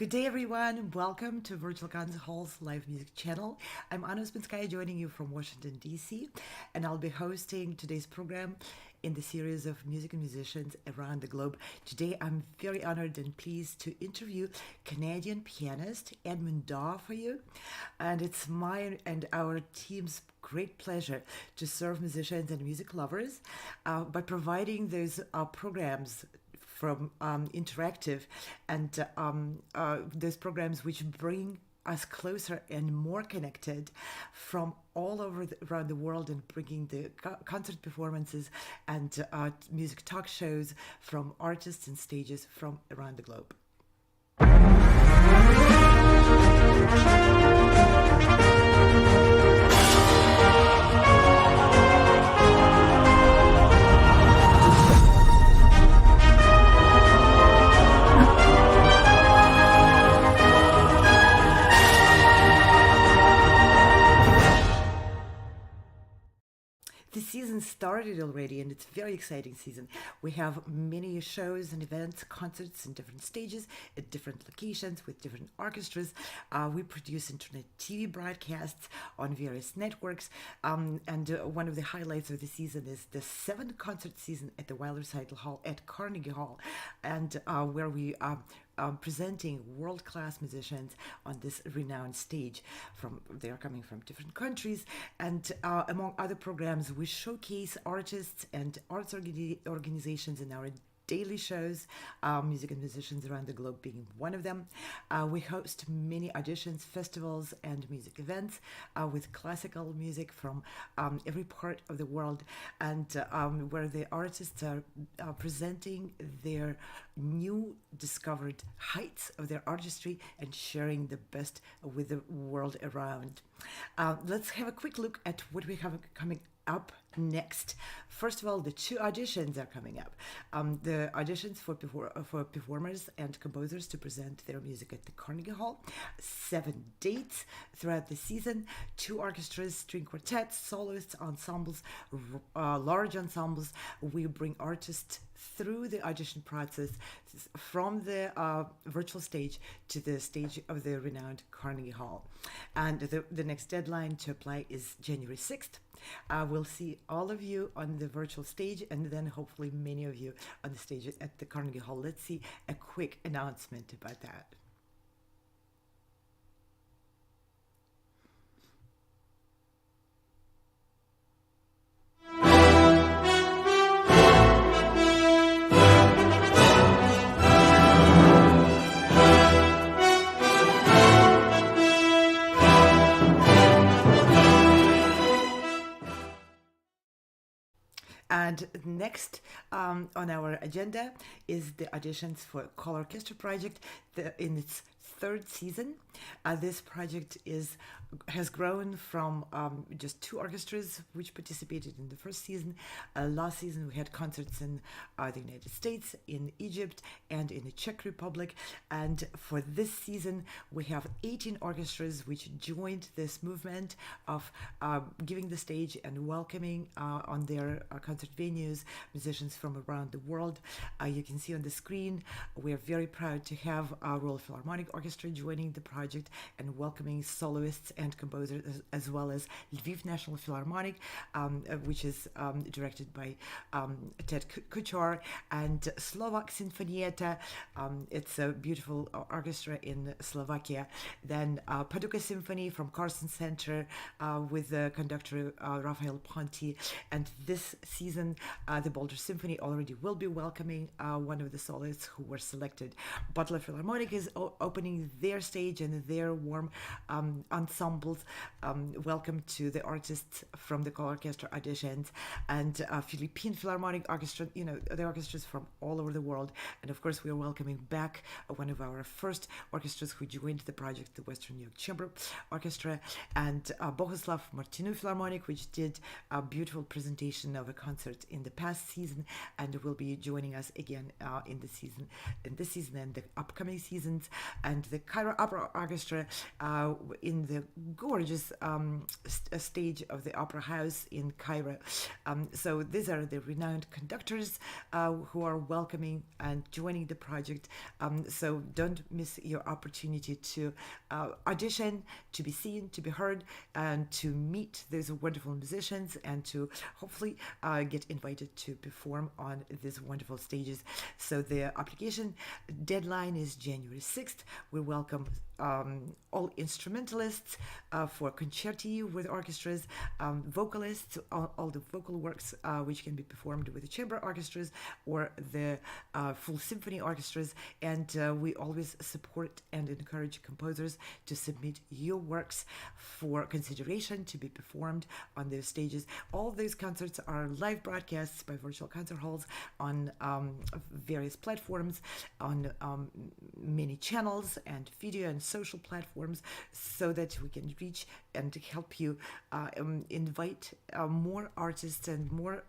Good day, everyone. Welcome to Virtual Concert Hall's live music channel. I'm Ouspenskaya, joining you from Washington, D.C., and I'll be hosting today's program in the series of music and musicians around the globe. Today, I'm very honored and pleased to interview Canadian pianist Edmund Dawe for you. And it's my and our team's great pleasure to serve musicians and music lovers by providing those programs from interactive and those programs which bring us closer and more connected from all over around the world, and bringing the concert performances and music talk shows from artists and stages from around the globe. The season started already, and it's a very exciting season. We have many shows and events, concerts in different stages at different locations with different orchestras. We produce internet TV broadcasts on various networks, and one of the highlights of the season is the 7th concert season at the Weill Recital Hall at Carnegie Hall, and where we presenting world-class musicians on this renowned stage. They are coming from different countries, and among other programs, we showcase artists and arts organizations in our daily shows, music and musicians around the globe being one of them. We host many auditions, festivals, and music events with classical music from every part of the world, and where the artists are presenting their new discovered heights of their artistry and sharing the best with the world around. Let's have a quick look at what we have coming up next. First of all, the 2 auditions are coming up. The auditions for performers and composers to present their music at the Carnegie Hall. 7 dates throughout the season. 2 orchestras, string quartets, soloists, ensembles, large ensembles. We bring artists through the audition process from the virtual stage to the stage of the renowned Carnegie Hall. And the next deadline to apply is January 6th. We'll see all of you on the virtual stage, and then hopefully many of you on the stage at the Carnegie Hall. Let's see a quick announcement about that. And next on our agenda is the auditions for Call Orchestra project in its 3rd season. This project has grown from just 2 orchestras which participated in the first season. Last season we had concerts in the United States, in Egypt, and in the Czech Republic. And for this season we have 18 orchestras which joined this movement of giving the stage and welcoming on their concert venues musicians from around the world. You can see on the screen we are very proud to have our Royal Philharmonic Orchestra joining the project and welcoming soloists and composers, as well as Lviv National Philharmonic, which is directed by Ted Kuchar, and Slovak Sinfonietta. It's a beautiful orchestra in Slovakia. Then Paducah Symphony from Carson Center with the conductor Rafael Ponti. And this season, the Boulder Symphony already will be welcoming one of the soloists who were selected. Butler Philharmonic is opening their stage and their warm ensembles. Welcome to the artists from the Call Orchestra auditions, and Philippine Philharmonic Orchestra, the orchestras from all over the world. And of course, we are welcoming back one of our first orchestras who joined the project, the Western New York Chamber Orchestra, and Bohuslav Martinu Philharmonic, which did a beautiful presentation of a concert in the past season and will be joining us again in this season and the upcoming seasons, and the Cairo Opera Orchestra in the gorgeous stage of the Opera House in Cairo. So these are the renowned conductors who are welcoming and joining the project. So don't miss your opportunity to audition, to be seen, to be heard, and to meet those wonderful musicians, and to hopefully get invited to perform on these wonderful stages. So the application deadline is January 6th. We welcome all instrumentalists for concerti with orchestras, vocalists, all the vocal works which can be performed with the chamber orchestras or the full symphony orchestras. And we always support and encourage composers to submit your works for consideration to be performed on those stages. All those concerts are live broadcasts by virtual concert halls on various platforms, on many channels and video and social platforms, so that we can reach and help you invite more artists and more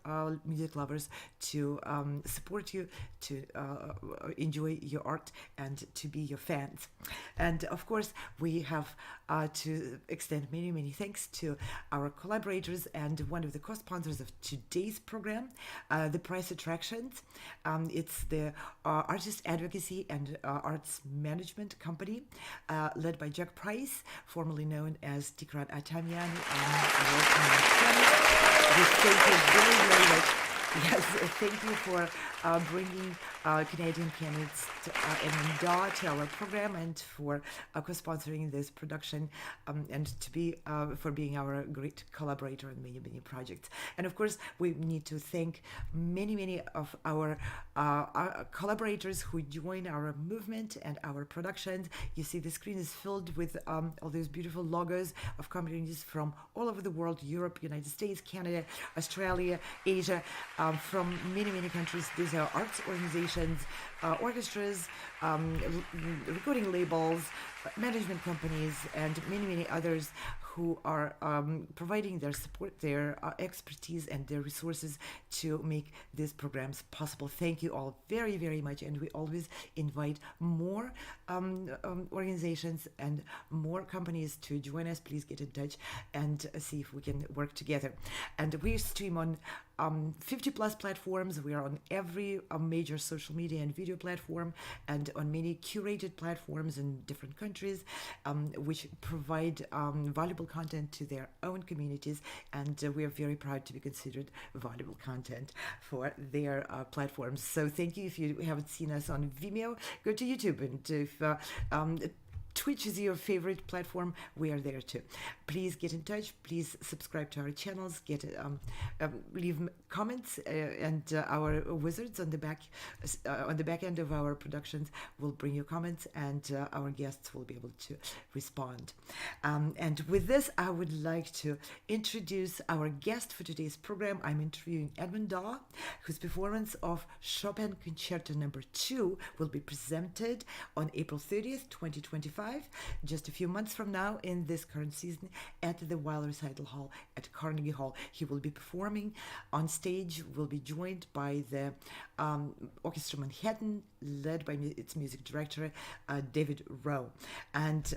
music lovers to support you, to enjoy your art and to be your fans. And of course, we have to extend many, many thanks to our collaborators and one of the co-sponsors of today's program, the Price Attractions. It's the artist advocacy and arts management company led by Jack Price, formerly known as Tikran Atamyan. We thank you very, very much. Yes, thank you for bringing Canadian pianist Edmund Dawe to our program, and for co-sponsoring this production, and to be for being our great collaborator on many, many projects. And of course, we need to thank many, many of our collaborators who join our movement and our productions. You see, the screen is filled with all those beautiful logos of companies from all over the world: Europe, United States, Canada, Australia, Asia. From many, many countries. These are arts organizations, orchestras, recording labels, management companies, and many, many others who are providing their support, their expertise, and their resources to make these programs possible. Thank you all very, very much. And we always invite more organizations and more companies to join us. Please get in touch and see if we can work together. And we stream on 50 plus platforms. We are on every major social media and video platform, and on many curated platforms in different countries, which provide valuable content to their own communities. And we are very proud to be considered valuable content for their platforms. So thank you. If you haven't seen us on Vimeo, go to YouTube, and if Twitch is your favorite platform, we are there too. Please get in touch. Please subscribe to our channels. Leave comments, and our wizards on the back end of our productions will bring you comments, and our guests will be able to respond. And with this, I would like to introduce our guest for today's program. I'm interviewing Edmund Dawe, whose performance of Chopin Concerto No. 2 will be presented on April 30th, 2025. Just a few months from now, in this current season, at the Weill Recital Hall at Carnegie Hall. He will be performing on stage, will be joined by the Orchestra Manhattan, led by its music director, David Wroe. And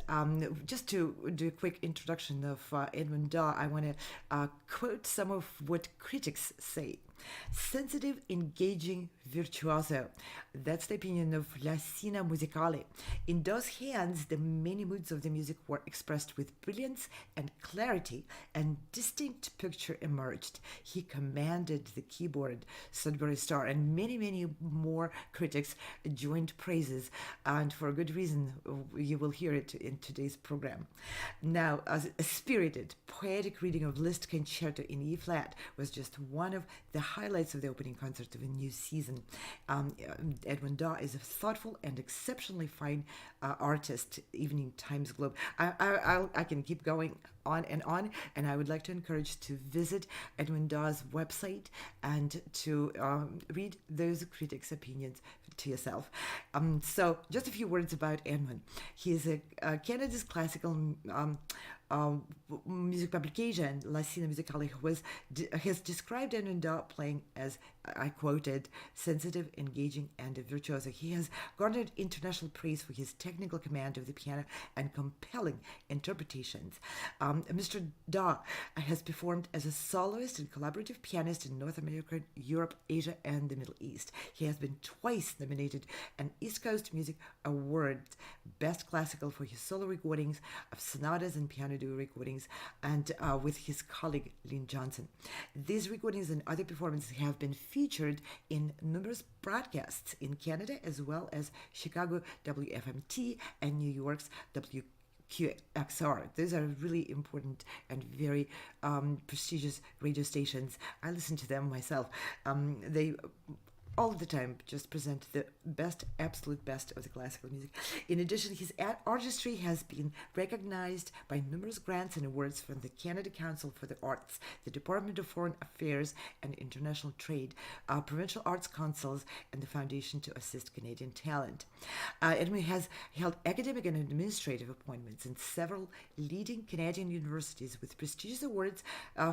just to do a quick introduction of Edmund Dawe, I want to quote some of what critics say. Sensitive, engaging, virtuoso. That's the opinion of La Scena Musicale. In Dawe's hands, the many moods of the music were expressed with brilliance and clarity, and distinct picture emerged. He commanded the keyboard, Sudbury Star, and many, many more critics joined praises, and for a good reason. You will hear it in today's program. Now, a spirited, poetic reading of Liszt Concerto in E flat was just one of the highlights of the opening concert of a new season. Edmund Dawe is a thoughtful and exceptionally fine artist. Evening Times Globe. I can keep going on and on. And I would like to encourage to visit Edmund Dawe's website and to read those critics' opinions to yourself. So just a few words about Edmund. He is a Canada's classical uh, music publication, La Scena Musicale, has described Edmund Dawe playing as, I quoted, sensitive, engaging, and a virtuoso. He has garnered international praise for his technical command of the piano and compelling interpretations. Mr. Dawe has performed as a soloist and collaborative pianist in North America, Europe, Asia, and the Middle East. He has been twice nominated an East Coast Music Award, Best Classical, for his solo recordings of sonatas and piano duo recordings, and with his colleague Lynn Johnson. These recordings and other performances have been featured in numerous broadcasts in Canada, as well as Chicago WFMT and New York's WQXR. Those are really important and very prestigious radio stations. I listen to them myself. They all the time just present the best, absolute best of the classical music. In addition, his artistry has been recognized by numerous grants and awards from the Canada Council for the Arts, the Department of Foreign Affairs and International Trade, provincial arts councils, and the Foundation to Assist Canadian Talent. Edmund has held academic and administrative appointments in several leading Canadian universities with prestigious awards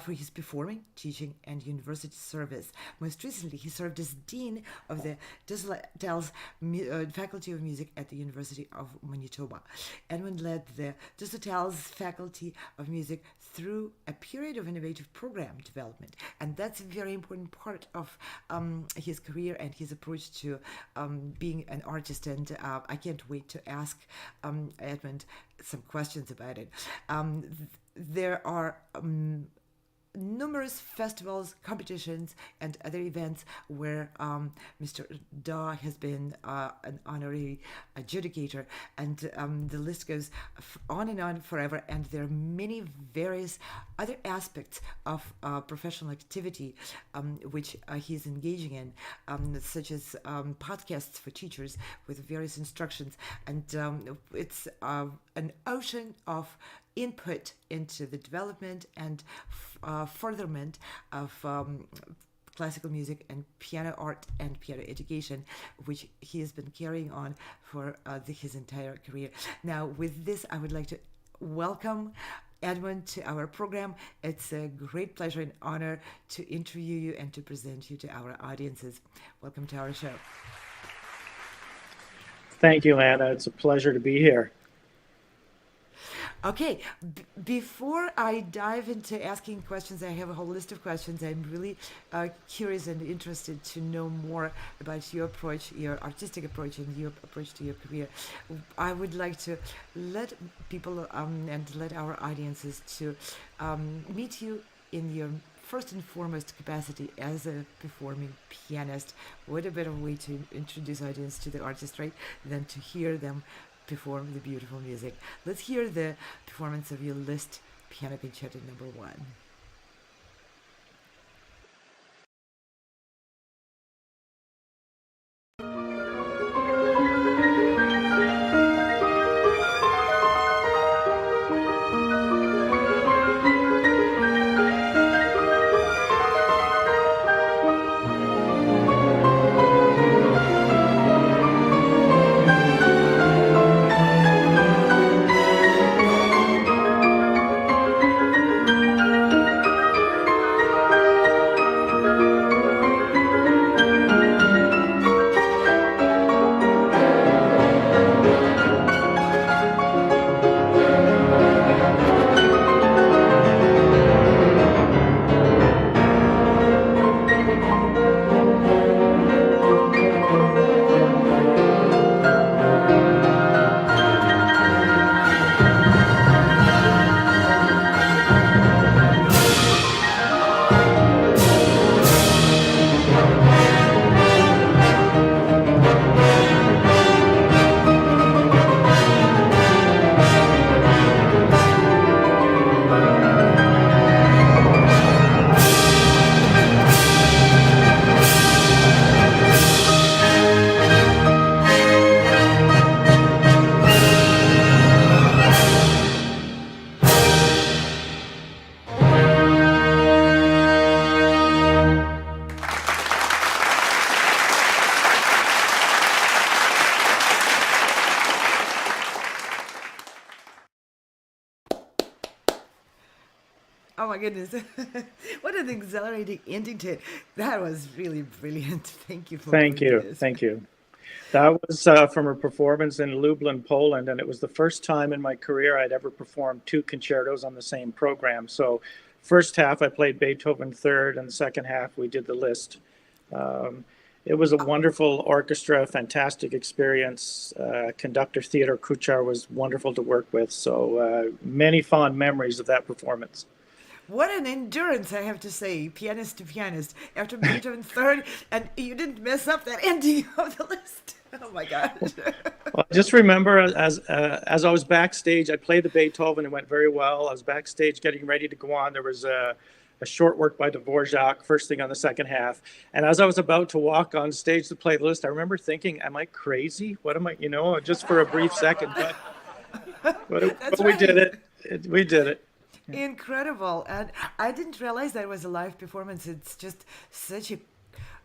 for his performing, teaching, and university service. Most recently, he served as Dean of the Dusseltals Faculty of Music at the University of Manitoba. Edmund led the Dusseltals Faculty of Music through a period of innovative program development, and that's a very important part of his career and his approach to being an artist, and I can't wait to ask Edmund some questions about it. There are numerous festivals, competitions, and other events where Mr. Dawe has been an honorary adjudicator, and the list goes on and on forever. And there are many various other aspects of professional activity which he's engaging in, such as podcasts for teachers with various instructions, and it's an ocean of input into the development and furtherment of classical music and piano art and piano education, which he has been carrying on for his entire career. Now, with this, I would like to welcome Edmund to our program. It's a great pleasure and honor to interview you and to present you to our audiences. Welcome to our show. Thank you, Anna. It's a pleasure to be here. Okay, before I dive into asking questions, I have a whole list of questions. I'm really curious and interested to know more about your approach, your artistic approach, and your approach to your career. I would like to let people and let our audiences to meet you in your first and foremost capacity as a performing pianist. What a better way to introduce audience to the artist, right, than to hear them perform the beautiful music. Let's hear the performance of your Liszt Piano Concerto No. 1. my goodness. What an exhilarating ending to it. That was really brilliant. Thank you for Thank bringing you. this. Thank you. That was from a performance in Lublin, Poland, and it was the first time in my career I'd ever performed two concertos on the same program. So, first half I played Beethoven third, and the second half we did the Liszt. Um, it was a wonderful orchestra, fantastic experience. Conductor Theodor Kuchar was wonderful to work with. So, many fond memories of that performance. What an endurance, I have to say, pianist to pianist, after Beethoven third, and you didn't mess up that ending of the list. Oh my God. Well, I just remember as I was backstage, I played the Beethoven. It went very well. I was backstage getting ready to go on. There was a short work by Dvorak, first thing on the second half. And as I was about to walk on stage to play the list, I remember thinking, am I crazy? What am I, just for a brief second. But That's we did right. it. We did it. Incredible. And I didn't realize that it was a live performance. It's just such a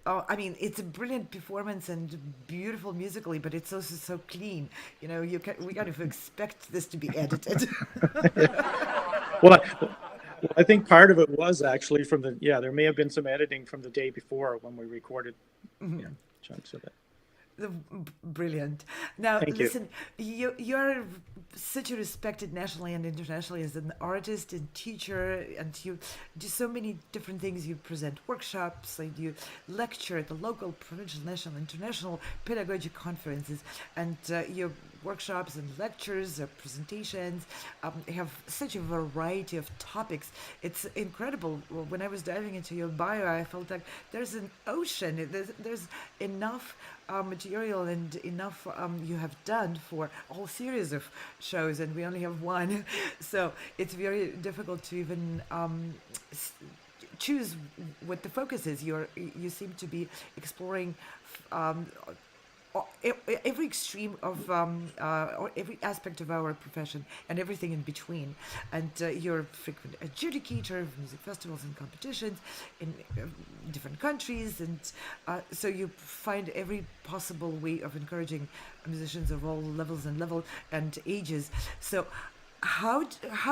I mean, it's a brilliant performance and beautiful musically, but it's also so clean. We kind of expect this to be edited. Well, I think part of it was actually there may have been some editing from the day before when we recorded chunks of it. Brilliant. Now, Thank you. listen, you're such a respected nationally and internationally as an artist and teacher, and you do so many different things. You present workshops, and you lecture at the local, provincial, national, international pedagogic conferences, and your workshops and lectures or presentations have such a variety of topics. It's incredible. When I was diving into your bio, I felt like there's an ocean. There's enough material and enough you have done for a whole series of shows, and we only have one. So it's very difficult to even choose what the focus is. You seem to be exploring um, every extreme of or every aspect of our profession and everything in between. And you're a frequent adjudicator of music festivals and competitions in different countries, and so you find every possible way of encouraging musicians of all levels and ages. So how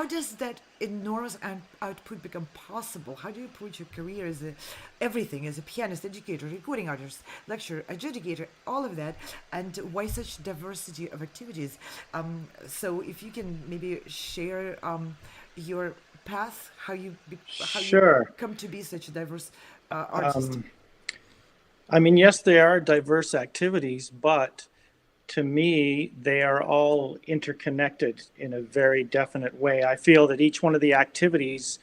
does that enormous output become possible? How do you approach your career as everything, as a pianist, educator, recording artist, lecturer, adjudicator, all of that, and why such diversity of activities? So if you can maybe share your path, how you Sure. come to be such a diverse artist. I mean, yes, there are diverse activities, but to me, they are all interconnected in a very definite way. I feel that each one of the activities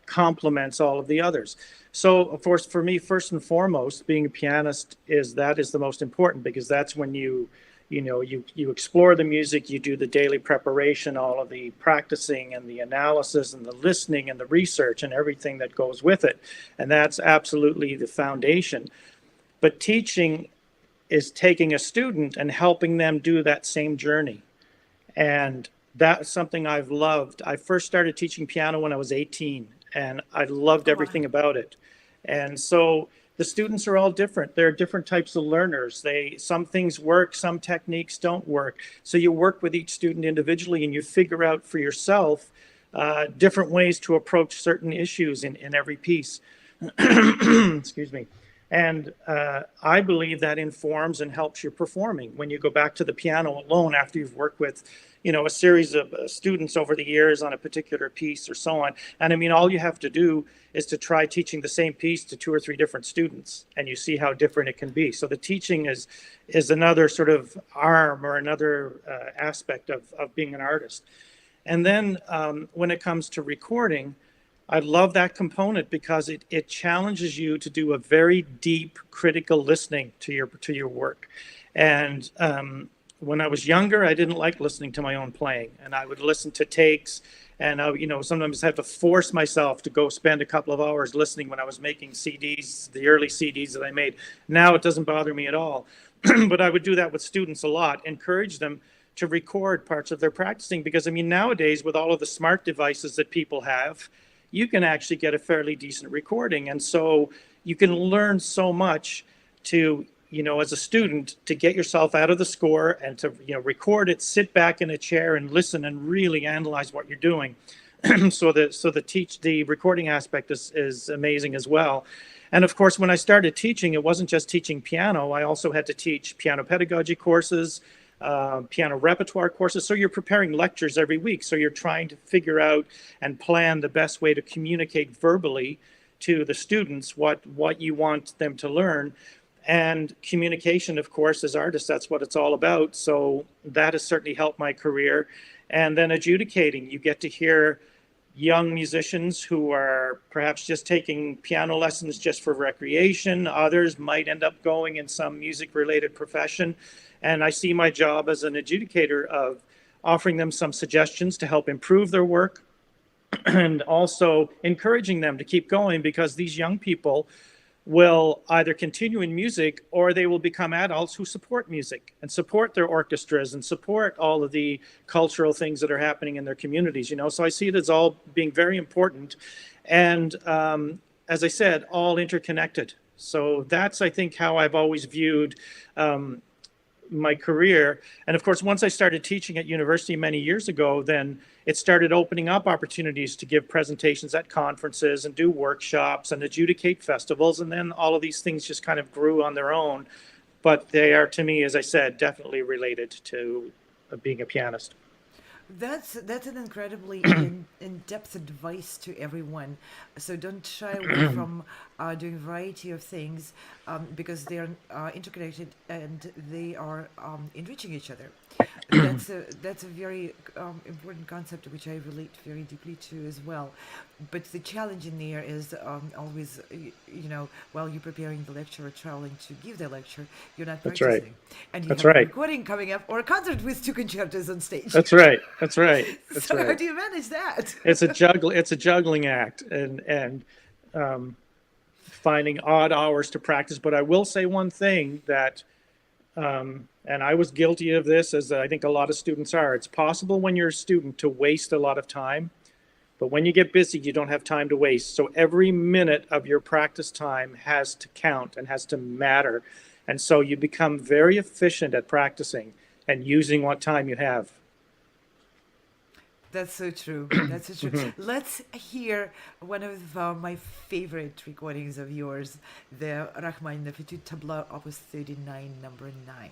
complements all of the others. So, of course, for me, first and foremost, being a pianist is the most important, because that's when you explore the music, you do the daily preparation, all of the practicing and the analysis and the listening and the research and everything that goes with it. And that's absolutely the foundation. But teaching is taking a student and helping them do that same journey. And that's something I've loved. I first started teaching piano when I was 18, and I loved Oh, wow. everything about it. And so the students are all different. There are different types of learners. Some things work, some techniques don't work. So you work with each student individually, and you figure out for yourself different ways to approach certain issues in every piece. Excuse me. And I believe that informs and helps your performing. When you go back to the piano alone after you've worked with, a series of students over the years on a particular piece or so on. And I mean, all you have to do is to try teaching the same piece to two or three different students, and you see how different it can be. So the teaching is another sort of arm or another aspect of being an artist. And then when it comes to recording, I love that component because it challenges you to do a very deep critical listening to your work. And when I was younger, I didn't like listening to my own playing, and I would listen to takes, and sometimes have to force myself to go spend a couple of hours listening when I was making CDs, the early CDs that I made. Now it doesn't bother me at all, but I would do that with students a lot, encourage them to record parts of their practicing, because I mean, nowadays with all of the smart devices that people have, you can actually get a fairly decent recording. And so you can learn so much to, as a student, to get yourself out of the score and to, record it, sit back in a chair and listen and really analyze what you're doing. The recording aspect is amazing as well. And of course, when I started teaching, it wasn't just teaching piano. I also had to teach piano pedagogy courses, piano repertoire courses. So you're preparing lectures every week. So you're trying to figure out and plan the best way to communicate verbally to the students what you want them to learn. And communication, of course, as artists, that's what it's all about. So that has certainly helped my career. And then adjudicating, you get to hear young musicians who are perhaps just taking piano lessons just for recreation. Others might end up going in some music-related profession. And I see my job as an adjudicator of offering them some suggestions to help improve their work and also encouraging them to keep going, because these young people will either continue in music or they will become adults who support music and support their orchestras and support all of the cultural things that are happening in their communities, you know. So I see it as all being very important and, as I said, all interconnected. So that's, I think, how I've always viewed my career. And of course, once I started teaching at university many years ago, then it started opening up opportunities to give presentations at conferences and do workshops and adjudicate festivals. And then all of these things just kind of grew on their own. But they are, to me, as I said, definitely related to being a pianist. That's an incredibly in-depth advice to everyone. So don't shy away from doing a variety of things because they are interconnected and they are enriching each other. That's a very important concept which I relate very deeply to as well. But the challenge in there is always, while you're preparing the lecture or traveling to give the lecture, you're not That's right. practicing, and you That's have a right. recording coming up or a concert with two concertos on stage. That's right. That's right. That's So how right. do you manage that? It's a juggling act and finding odd hours to practice. But I will say one thing that and I was guilty of this, as I think a lot of students are. It's possible when you're a student to waste a lot of time, but when you get busy, you don't have time to waste. So every minute of your practice time has to count and has to matter. And so you become very efficient at practicing and using what time you have. That's so true. That's so true. Let's hear one of my favorite recordings of yours, the Rachmaninoff Etude Tabla Opus 39, number 9.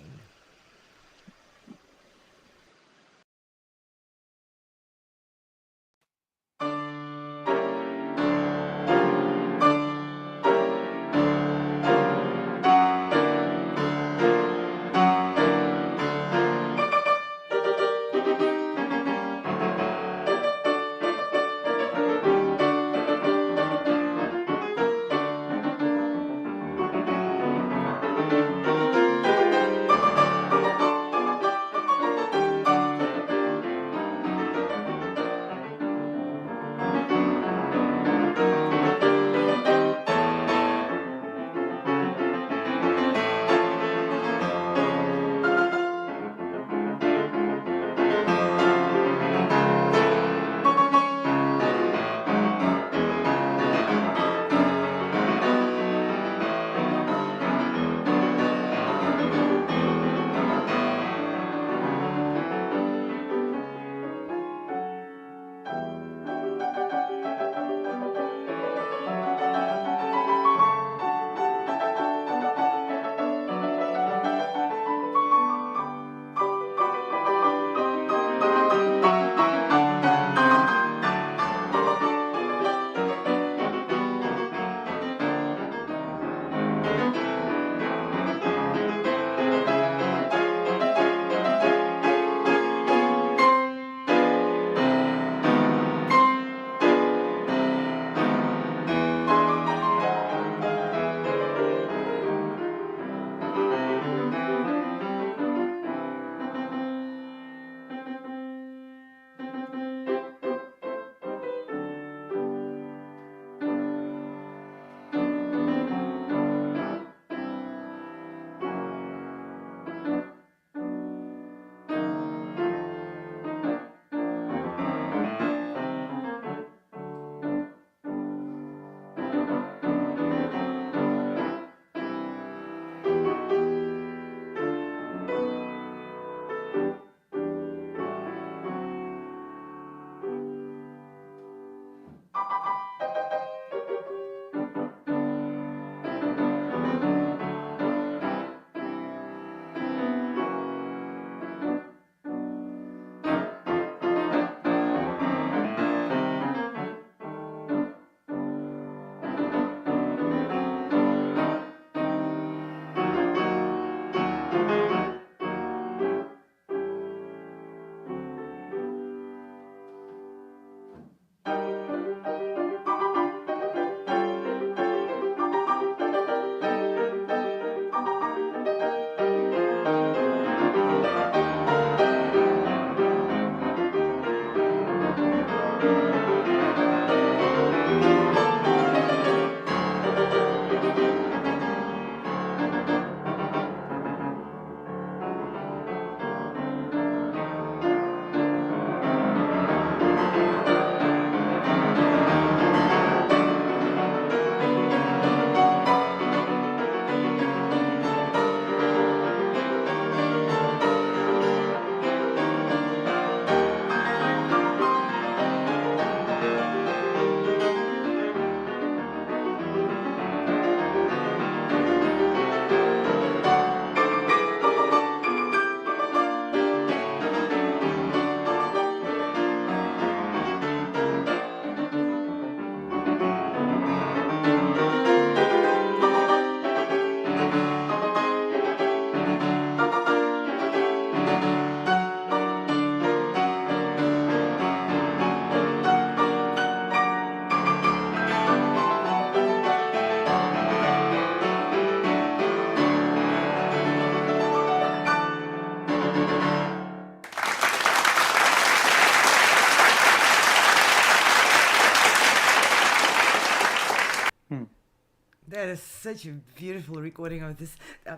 is such a beautiful recording of this.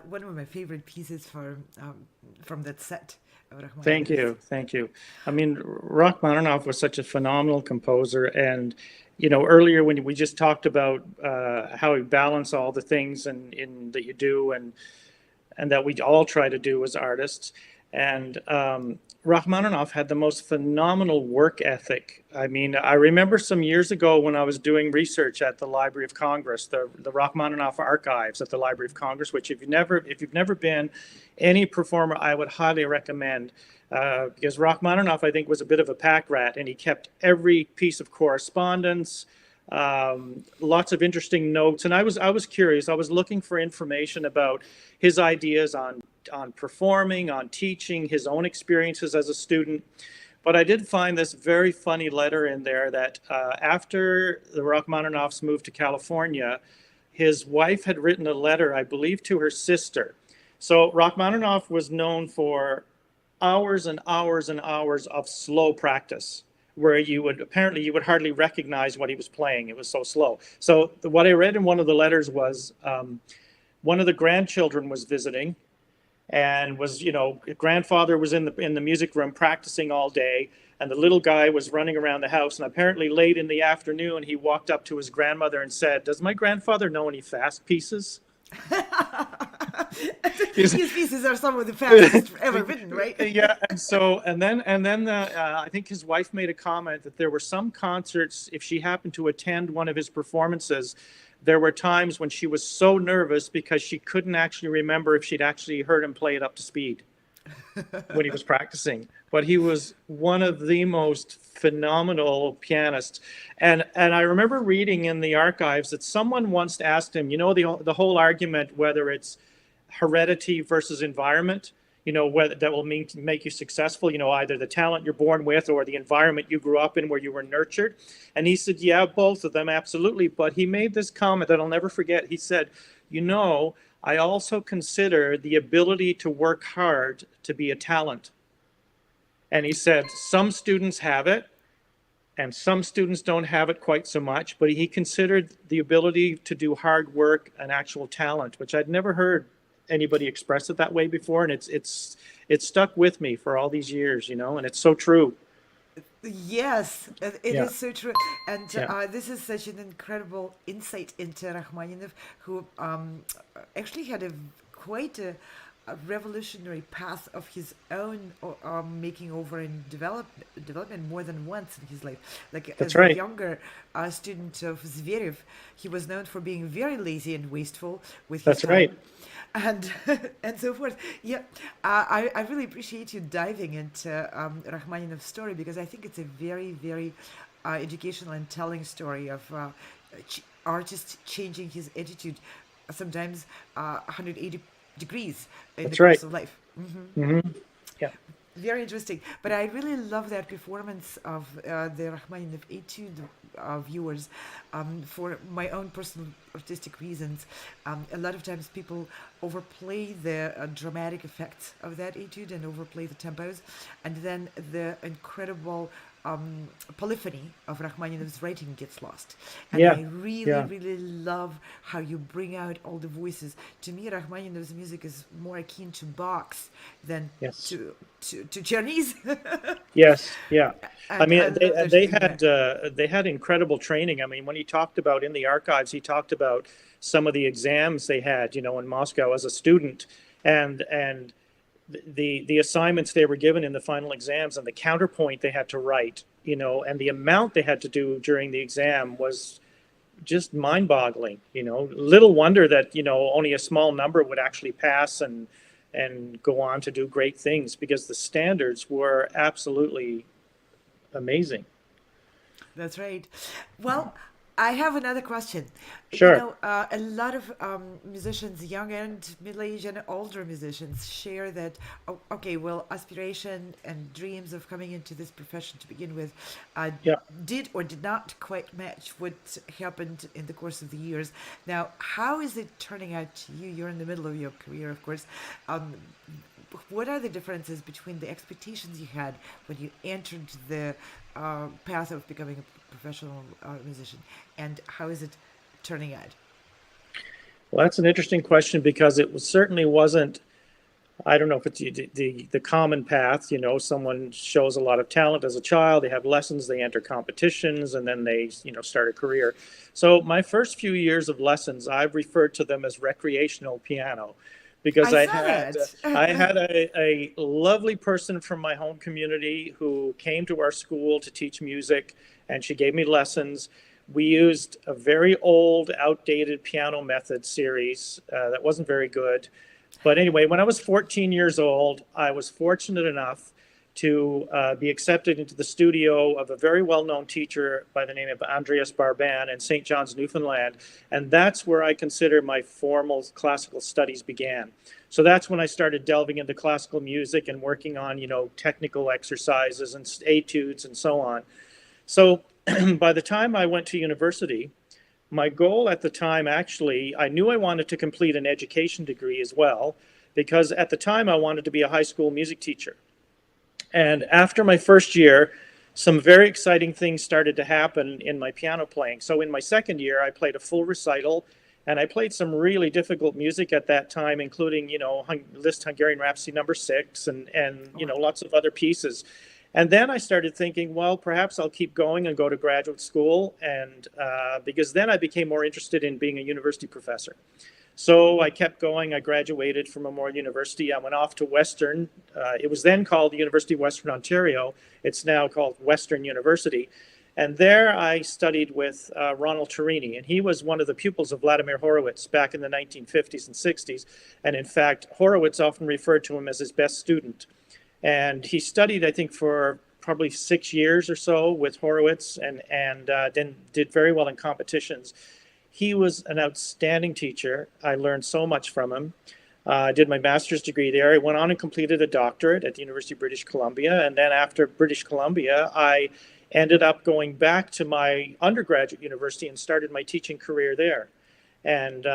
One of my favorite pieces from that set of Thank Rachmaninoff. you, thank you. I mean, Rachmaninoff was such a phenomenal composer, and earlier when we just talked about how he balanced all the things in that you do, and that we all try to do as artists. And Rachmaninoff had the most phenomenal work ethic. I mean, I remember some years ago when I was doing research at the Library of Congress, the Rachmaninoff archives at the Library of Congress, which if you've never been, any performer I would highly recommend. Because Rachmaninoff, I think, was a bit of a pack rat, and he kept every piece of correspondence, lots of interesting notes. And I was curious. I was looking for information about his ideas on performing, on teaching, his own experiences as a student. But I did find this very funny letter in there that after the Rachmaninoffs moved to California, his wife had written a letter, I believe, to her sister. So Rachmaninoff was known for hours and hours and hours of slow practice, where you would hardly recognize what he was playing. It was so slow. So what I read in one of the letters was one of the grandchildren was visiting, and grandfather was in the music room practicing all day, and the little guy was running around the house, and apparently late in the afternoon he walked up to his grandmother and said, "Does my grandfather know any fast pieces?" These pieces are some of the fastest ever written, right? Yeah, and then I think his wife made a comment that there were some concerts, if she happened to attend one of his performances, there were times when she was so nervous because she couldn't actually remember if she'd actually heard him play it up to speed when he was practicing. But he was one of the most phenomenal pianists. And I remember reading in the archives that someone once asked him, the whole argument whether it's heredity versus environment, whether that will make you successful, either the talent you're born with or the environment you grew up in where you were nurtured. And he said, yeah, both of them, absolutely. But he made this comment that I'll never forget. He said, I also consider the ability to work hard to be a talent. And he said, some students have it and some students don't have it quite so much, but he considered the ability to do hard work an actual talent, which I'd never heard anybody express it that way before. And it's stuck with me for all these years, and it's so true. Yes, it Yeah. is so true. And Yeah. this is such an incredible insight into Rachmaninoff, who actually had a revolutionary path of his own, making over and development more than once in his life. Like That's as a right. younger student of Zverev, he was known for being very lazy and wasteful with his That's right. time, and and so forth. Yeah, I really appreciate you diving into Rachmaninoff's story, because I think it's a very, very educational and telling story of artist changing his attitude, sometimes 180 degrees in the That's right. course of life. Hmm. Yeah. Very interesting. But I really love that performance of the Rachmaninoff Etude, viewers. For my own personal artistic reasons, a lot of times people overplay the dramatic effects of that etude and overplay the tempos, and then the incredible polyphony of Rachmaninoff's writing gets lost. And Yeah. I really, Yeah. really love how you bring out all the voices. To me, Rachmaninoff's music is more akin to Bach's than Yes. to Chinese. Yes. Yeah. I And I mean, they love that you they bring had that. they had incredible training. I mean, when he talked about in the archives, he talked about some of the exams they had, in Moscow as a student, and the assignments they were given in the final exams and the counterpoint they had to write, and the amount they had to do during the exam was just mind-boggling. Little wonder that only a small number would actually pass and go on to do great things, because the standards were absolutely amazing. That's right. Well, I have another question. Sure. A lot of musicians, young and middle-aged and older musicians, share that, oh, okay, well, aspiration and dreams of coming into this profession to begin with uh, Yeah. did or did not quite match what happened in the course of the years. Now, how is it turning out to you? You're in the middle of your career, of course. Um, what are the differences between the expectations you had when you entered the path of becoming a professional musician, and how is it turning out? Well, that's an interesting question because it was, certainly wasn't. I don't know if it's the common path. You know, someone shows a lot of talent as a child. They have lessons. They enter competitions, and then they start a career. So my first few years of lessons, I've referred to them as recreational piano, because I saw that. I had a lovely person from my home community who came to our school to teach music, and she gave me lessons. We used a very old, outdated piano method series that wasn't very good. But anyway, when I was 14 years old, I was fortunate enough to be accepted into the studio of a very well-known teacher by the name of Andreas Barban in St. John's, Newfoundland. And that's where I consider my formal classical studies began. So that's when I started delving into classical music and working on, technical exercises and etudes and so on. So by the time I went to university, my goal at the time, actually, I knew I wanted to complete an education degree as well, because at the time I wanted to be a high school music teacher. And after my first year, some very exciting things started to happen in my piano playing. So in my second year, I played a full recital, and I played some really difficult music at that time, including, Liszt Hungarian Rhapsody No. 6 and lots of other pieces. And then I started thinking, well, perhaps I'll keep going and go to graduate school, and because then I became more interested in being a university professor. So I kept going. I graduated from Memorial University. I went off to Western. It was then called the University of Western Ontario. It's now called Western University. And there I studied with Ronald Turini, and he was one of the pupils of Vladimir Horowitz back in the 1950s and 60s. And in fact, Horowitz often referred to him as his best student. And he studied, I think, for probably 6 years or so with Horowitz, and then did very well in competitions. He was an outstanding teacher. I learned so much from him. I did my master's degree there. I went on and completed a doctorate at the University of British Columbia. And then after British Columbia, I ended up going back to my undergraduate university and started my teaching career there. And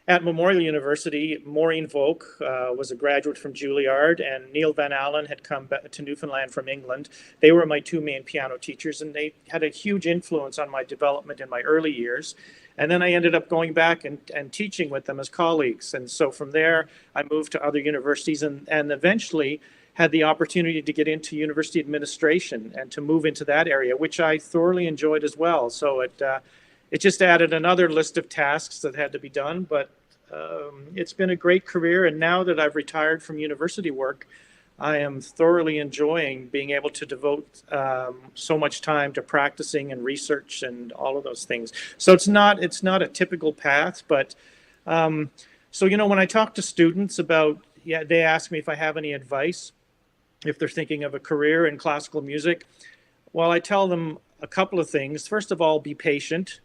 at Memorial University, Maureen Volk was a graduate from Juilliard, and Neil Van Allen had come back to Newfoundland from England. They were my two main piano teachers, and they had a huge influence on my development in my early years. And then I ended up going back and teaching with them as colleagues. And so from there, I moved to other universities, and eventually had the opportunity to get into university administration and to move into that area, which I thoroughly enjoyed as well. So it just added another list of tasks that had to be done, but it's been a great career. And now that I've retired from university work, I am thoroughly enjoying being able to devote so much time to practicing and research and all of those things. So it's not a typical path, but so when I talk to students about, they ask me if I have any advice if they're thinking of a career in classical music. Well, I tell them a couple of things. First of all, be patient,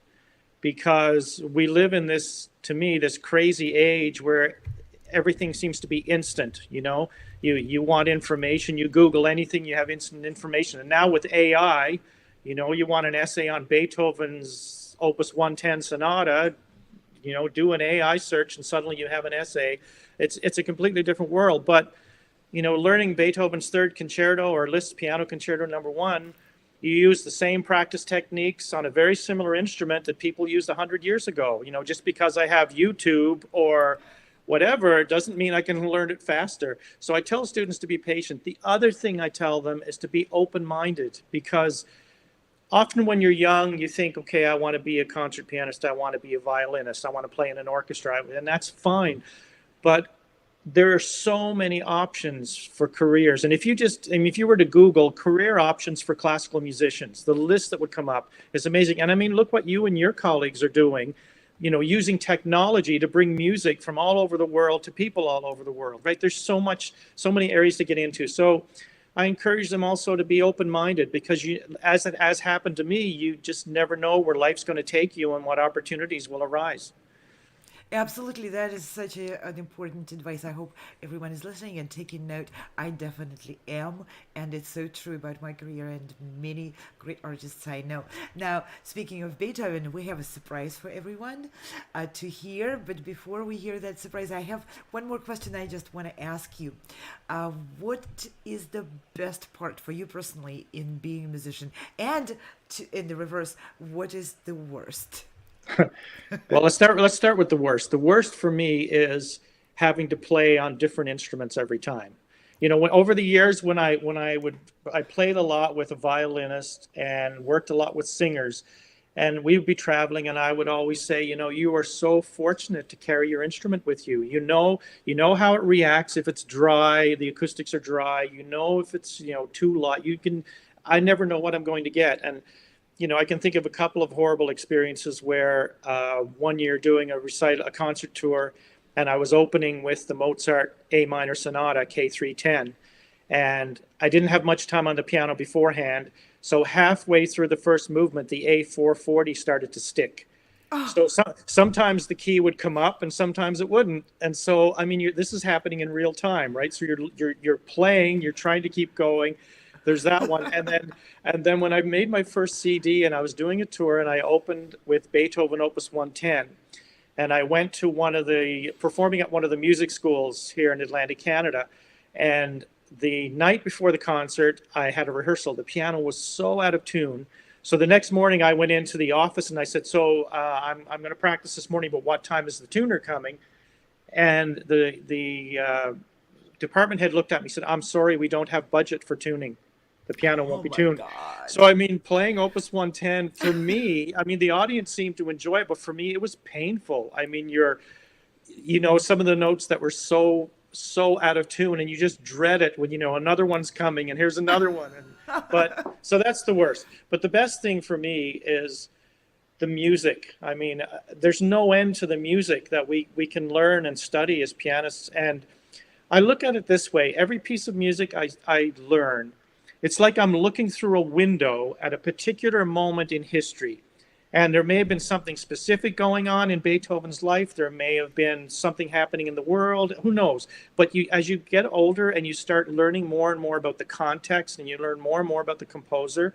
because we live in this, to me, this crazy age where everything seems to be instant. You want information, you Google anything, you have instant information. And now with AI, you want an essay on Beethoven's Opus 110 Sonata, do an AI search and suddenly you have an essay. It's a completely different world. But learning Beethoven's Third Concerto or Liszt's Piano Concerto No. 1, you use the same practice techniques on a very similar instrument that people used 100 years ago. Just because I have YouTube or whatever, it doesn't mean I can learn it faster. So I tell students to be patient. The other thing I tell them is to be open-minded, because often when you're young, you think, okay, I want to be a concert pianist, I want to be a violinist, I want to play in an orchestra, and that's fine. But there are so many options for careers. And if you were to Google career options for classical musicians, the list that would come up is amazing. And look what you and your colleagues are doing, using technology to bring music from all over the world to people all over the world, right? There's so many areas to get into. So I encourage them also to be open-minded, because as it has happened to me, you just never know where life's going to take you and what opportunities will arise. Absolutely, that is such an important advice. I hope everyone is listening and taking note. I definitely am, and it's so true about my career and many great artists I know. Now, speaking of Beethoven, we have a surprise for everyone to hear. But before we hear that surprise, I have one more question I just want to ask you. What is the best part for you personally in being a musician? And in the reverse, what is the worst? Well, let's start with the worst. The worst for me is having to play on different instruments every time. Over the years I played a lot with a violinist and worked a lot with singers, and we would be traveling, and I would always say, you are so fortunate to carry your instrument with you. You know how it reacts if it's dry, the acoustics are dry. If it's too loud. I never know what I'm going to get, and I can think of a couple of horrible experiences where one year doing a concert tour, and I was opening with the Mozart A minor sonata K310, and I didn't have much time on the piano beforehand. So halfway through the first movement, the A440 started to stick. So sometimes the key would come up and sometimes it wouldn't. And so, I mean, this is happening in real time, right? So you're playing, you're trying to keep going. There's that one. And then when I made my first CD and I was doing a tour and I opened with Beethoven Opus 110, and I went to performing at one of the music schools here in Atlantic Canada. And the night before the concert, I had a rehearsal. The piano was so out of tune. So the next morning I went into the office and I said, I'm going to practice this morning, but what time is the tuner coming? And the department head looked at me and said, I'm sorry, we don't have budget for tuning. The piano won't be tuned. God. So, I mean, playing Opus 110, for me, I mean, the audience seemed to enjoy it, but for me, it was painful. I mean, some of the notes that were so out of tune, and you just dread it when, another one's coming and here's another one. But so that's the worst. But the best thing for me is the music. I mean, there's no end to the music that we can learn and study as pianists. And I look at it this way. Every piece of music I learn, it's like I'm looking through a window at a particular moment in history. And there may have been something specific going on in Beethoven's life. There may have been something happening in the world. Who knows? But as you get older and you start learning more and more about the context and you learn more and more about the composer,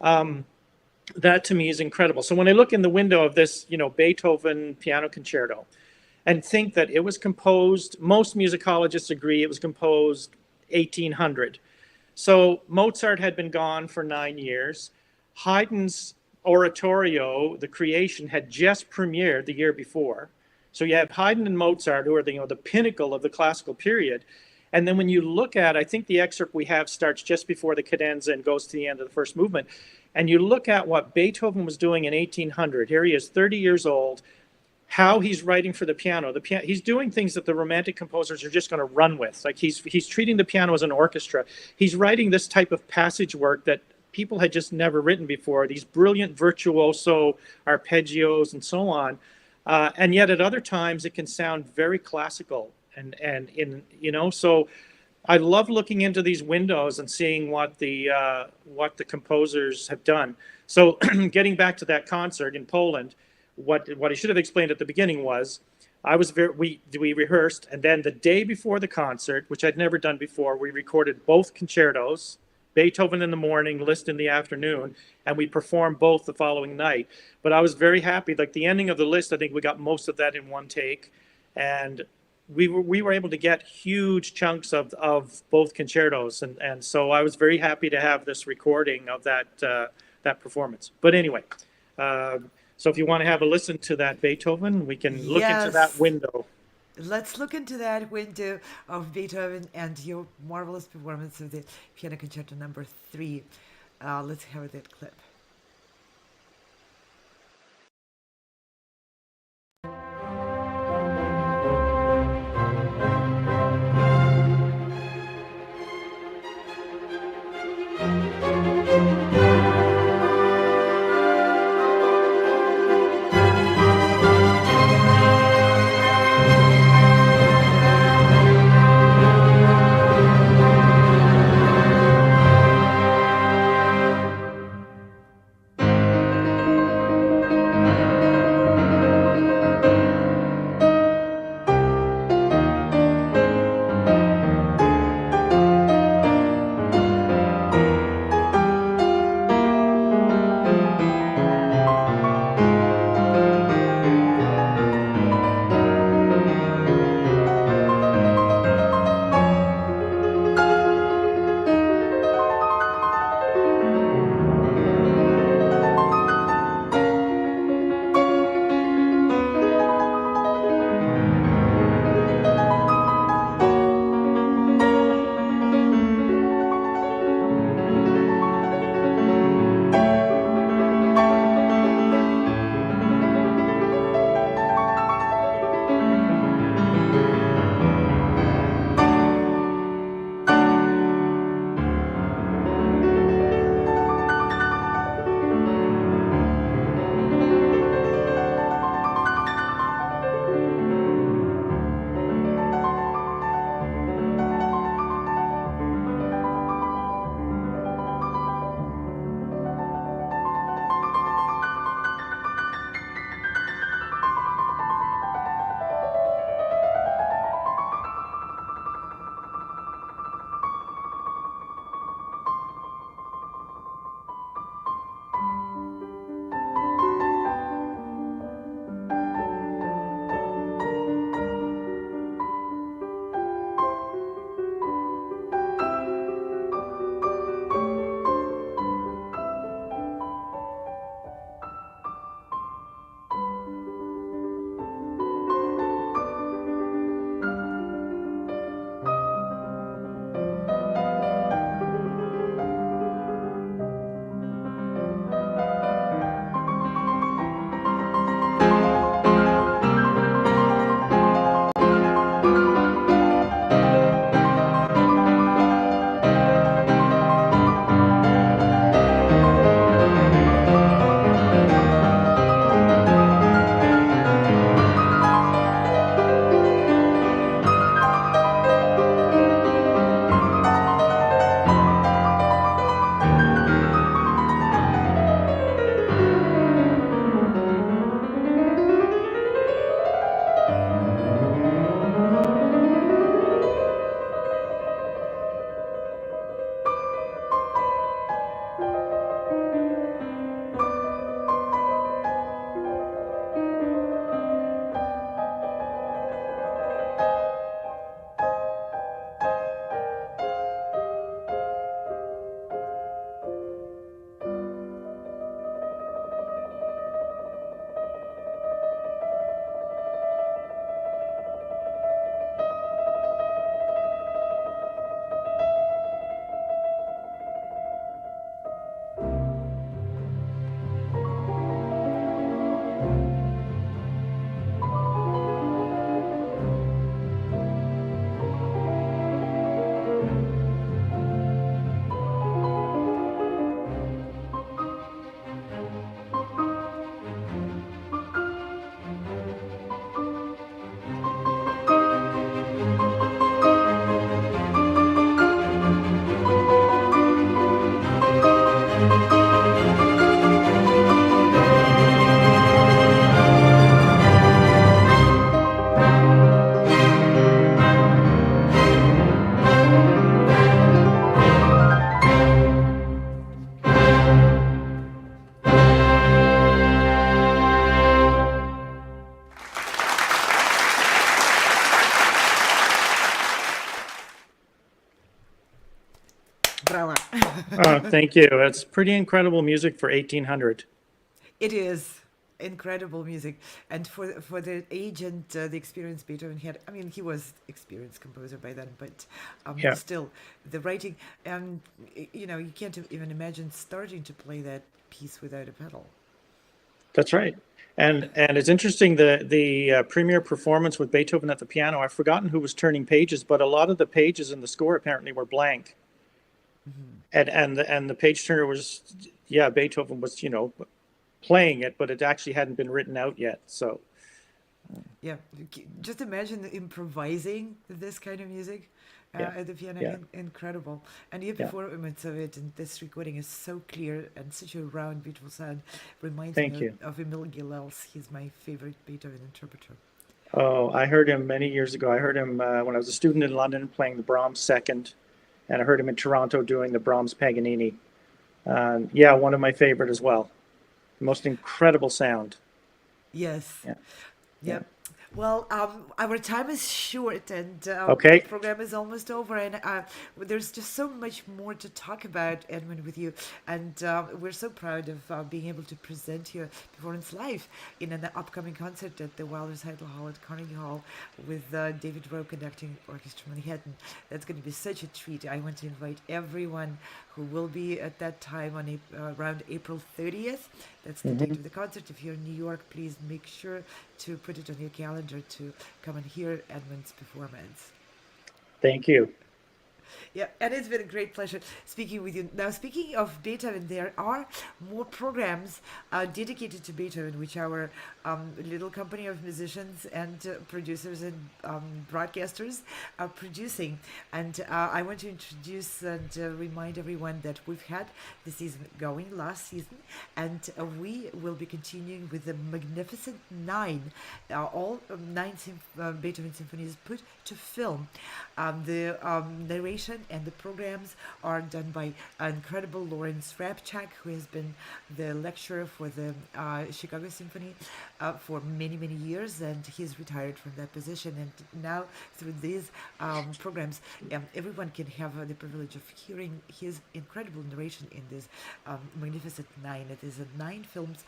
that to me is incredible. So when I look in the window of this, Beethoven piano concerto and think that it was composed, most musicologists agree it was composed 1800. So Mozart had been gone for 9 years. Haydn's oratorio, The Creation, had just premiered the year before. So you have Haydn and Mozart, who are the pinnacle of the classical period. And then when you look at, I think the excerpt we have starts just before the cadenza and goes to the end of the first movement. And you look at what Beethoven was doing in 1800. Here he is, 30 years old, how he's writing for the piano. He's doing things that the Romantic composers are just going to run with. Like he's treating the piano as an orchestra. He's writing this type of passage work that people had just never written before, these brilliant virtuoso arpeggios and so on. And yet at other times it can sound very classical. So I love looking into these windows and seeing what the composers have done. So getting back to that concert in Poland, what I should have explained at the beginning was we rehearsed, and then the day before the concert, which I'd never done before, we recorded both concertos, Beethoven in the morning, Liszt in the afternoon, and we performed both the following night. But I was very happy. Like the ending of the Liszt, I think we got most of that in one take, and we were able to get huge chunks of both concertos, and so I was very happy to have this recording of that performance. But anyway. So if you want to have a listen to that Beethoven, we can look into that window. Let's look into that window of Beethoven and your marvelous performance of the Piano Concerto Number 3. Let's hear that clip. Oh, thank you. It's pretty incredible music for 1800. It is incredible music, and for the age and the experience Beethoven had. I mean, he was experienced composer by then, but Yeah, still, the writing. And you can't even imagine starting to play that piece without a pedal. that's right. And it's interesting the premiere performance with Beethoven at the piano. I've forgotten who was turning pages, but a lot of the pages in the score apparently were blank. And the page turner was, yeah, Beethoven was, playing it, but it actually hadn't been written out yet. So Yeah, just imagine improvising this kind of music yeah, at the piano. yeah, Incredible. And your yeah. performance of it and this recording is so clear and such a round, beautiful sound. Reminds me Thank you. of Emil Gilels. He's my favorite Beethoven interpreter. Oh, I heard him many years ago. I heard him when I was a student in London playing the Brahms second, and I heard him in Toronto doing the Brahms Paganini. Yeah, one of my favorite as well. The most incredible sound. Yes. Yeah, yeah. Yep. Well, our time is short and the Okay. program is almost over, and there's just so much more to talk about, Edmund, with you. And we're so proud of being able to present your performance live in an upcoming concert at the Wilder Recital Hall at Carnegie Hall with David Wroe conducting Orchestra Manhattan. That's going to be such a treat. I want to invite everyone who will be at that time on around April 30th. That's the date Hmm. of the concert. If you're in New York, please make sure to put it on your calendar to come and hear Edmund's performance. Thank you. Yeah, and it's been a great pleasure speaking with you. Now, speaking of Beethoven, there are more programs dedicated to Beethoven, which our little company of musicians and producers and broadcasters are producing. And I want to introduce and remind everyone that we've had the season going last season, and we will be continuing with the Magnificent Nine, all Beethoven symphonies put to film. The narration and the programs are done by incredible Lawrence Rapchak, who has been the lecturer for the Chicago Symphony for many, many years, and he's retired from that position. And now, through these programs, everyone can have the privilege of hearing his incredible narration in this Magnificent Nine. It is nine films.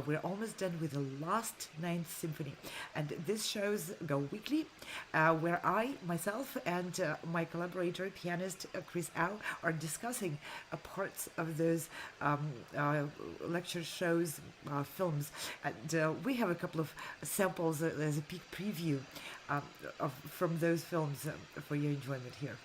We're almost done with the last Ninth Symphony, and these shows go weekly, where I, myself, and my collaborator, pianist Chris Au, are discussing parts of those lecture shows, films. And we have a couple of samples as a peek preview from those films for your enjoyment here.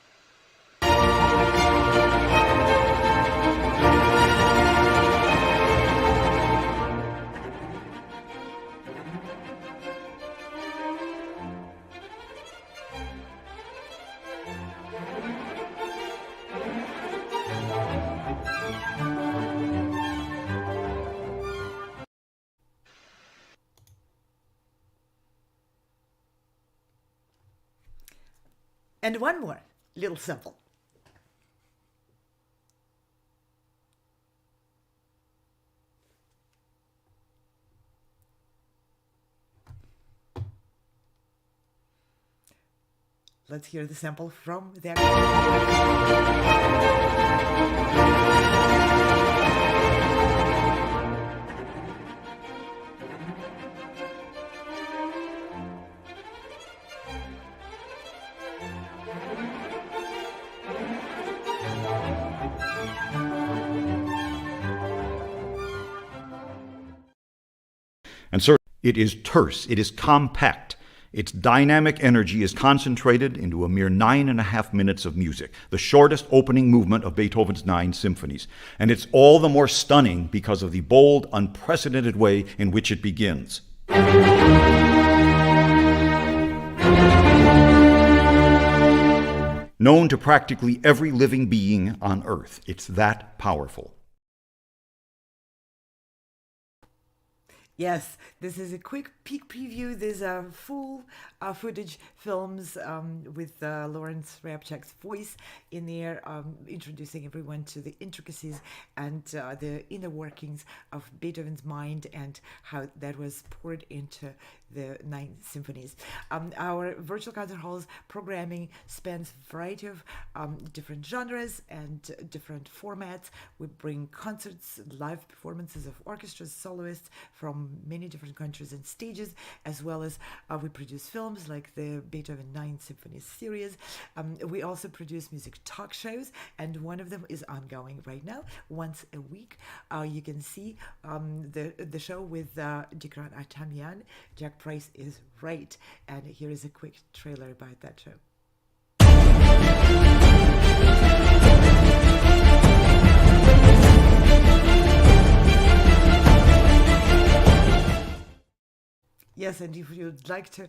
And one more little sample. Let's hear the sample from there. And so it is terse, it is compact. Its dynamic energy is concentrated into a mere 9.5 minutes of music, the shortest opening movement of Beethoven's 9 symphonies. And it's all the more stunning because of the bold, unprecedented way in which it begins. Known to practically every living being on earth. It's that powerful. Yes, this is a quick peek preview. There's full footage films with Lawrence Rabchak's voice in there, introducing everyone to the intricacies and the inner workings of Beethoven's mind and how that was poured into the 9 symphonies. Our virtual concert halls programming spans a variety of different genres and different formats. We bring concerts, live performances of orchestras, soloists from many different countries and stages, as well as we produce films like the Beethoven 9 Symphonies series. We also produce music talk shows, and one of them is ongoing right now, once a week. You can see the show with Dikran Atamian. Jack Price is right, and here is a quick trailer about that show. Yes, and if you'd like to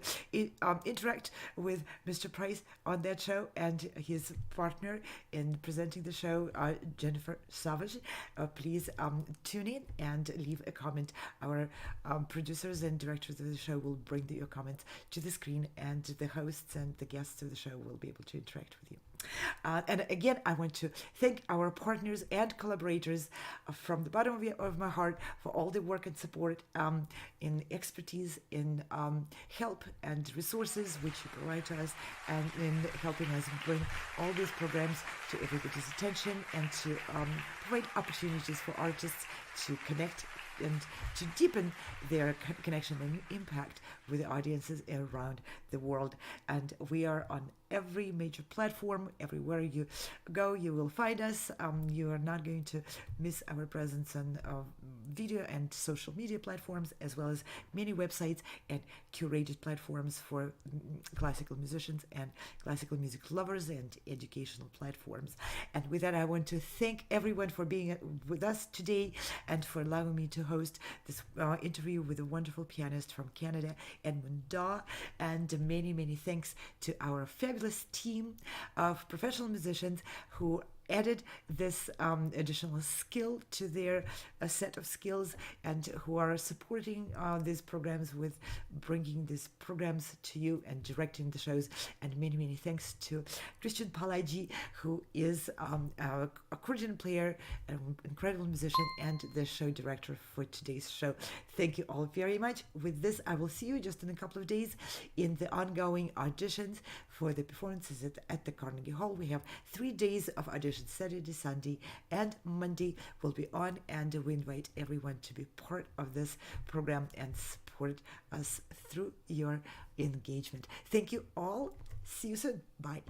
interact with Mr. Price on that show and his partner in presenting the show, Jennifer Savage, please tune in and leave a comment. Our producers and directors of the show will bring your comments to the screen, and the hosts and the guests of the show will be able to interact with you. And again, I want to thank our partners and collaborators from the bottom of my heart for all the work and support in expertise, in help and resources which you provide to us, and in helping us bring all these programs to everybody's attention and to provide opportunities for artists to connect and to deepen their connection and impact with the audiences around the world. And we are on every major platform. Everywhere you go, you will find us. You are not going to miss our presence on video and social media platforms, as well as many websites and curated platforms for classical musicians and classical music lovers, and educational platforms. And with that, I want to thank everyone for being with us today and for allowing me to host this interview with a wonderful pianist from Canada, Edmund Dawe. And many, many thanks to our fabulous team of professional musicians who added this additional skill to their set of skills, and who are supporting these programs with bringing these programs to you and directing the shows. And many, many thanks to Christian Palagi, who is a accordion player, an incredible musician, and the show director for today's show. Thank you all very much. With this, I will see you just in a couple of days in the ongoing auditions for the performances at the Carnegie Hall. We have 3 days of auditions. Saturday, Sunday, and Monday will be on, and we invite everyone to be part of this program and support us through your engagement. Thank you all. See you soon. Bye.